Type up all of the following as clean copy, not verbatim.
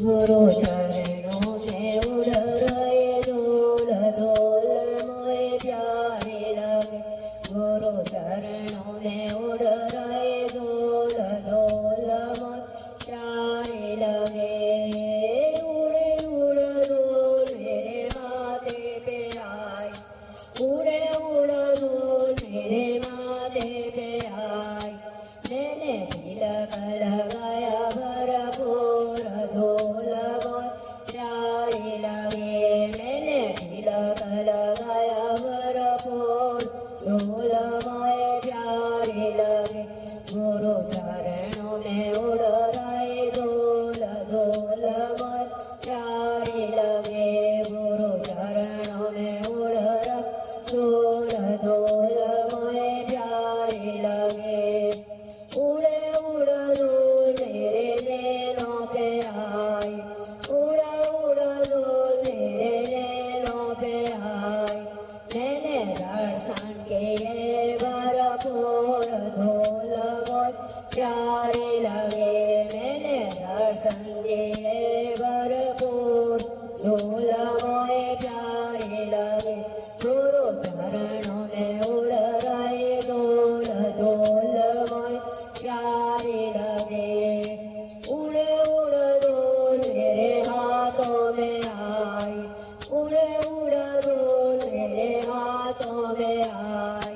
गुरु चरणों में उड़ रहे धूल धूल मोए प्यारे लगे गुरु चरणों में उड़ रहे धूल धूल मोए प्यारे लगे उड़े उड़ धूल मेरे माथे पे आए उड़े उड़ धूल मेरे माथे पे आए मैंने तिलक लगाया भरपूर धूल मोए प्यारे लगे मैंने तिलक लगाया भरपूर धूल मोए प्यारे लगे गुरु चरणों में उड़ रहे धूल धूल मोए प्यारे लगे गुरु चरणों में उड़ रहे धूल धूल मोए प्यारे लगे उड़े उड़ धूल मेरे नैनों पे आए उड़ा उड़ धूल मेरे नैनों पे आए मैंने दर्शन किए भरपूर धूल मोए प्यारे लगे मैंने दर्शन किए भरपूर धूल मोए प्यारे लगे गुरु चरणों में उड़ रहे धूल धूल मोए प्यारे लगे उड़े उड़ धूल मेरे हाथों में आए उड़े उड़ धूल मेरे हाथों में आए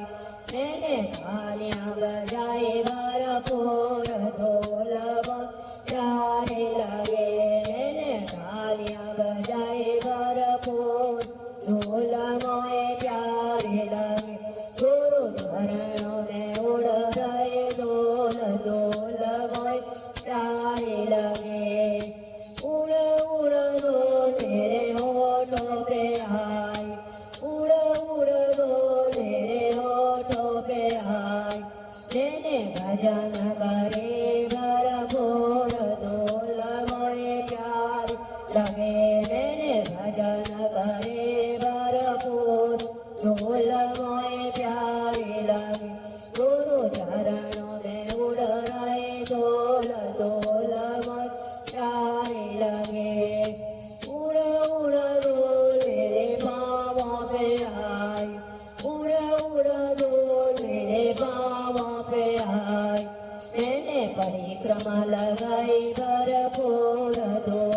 मैंने तालियां बजाई भरपूर धूल मोए प्यारे लगे मैंने तालियां बजाई भरपूर धूल मोए प्यारे लगे गुरु चरणों में उड़ रहे धूल धूल मोए प्यारे लगे उड़ उड़ धूल मेरे होठों पे आए उड़ उड़ धूल मेरे होठों पे आए मैंने भजन करे भरपूर धूल मोए प्यारे लगे मैंने भजन करे भरपूर धूल मोए प्यारे लगे गुरु चरणों में उड़ रहे धूल धूल मोए प्यारे लगे उड़ उड़ धूल मेरे पाँवों पे आए उड़ उड़ धूल मेरे पाँवों पे आए मैंने परिक्रमा लगाई भरपूर धूल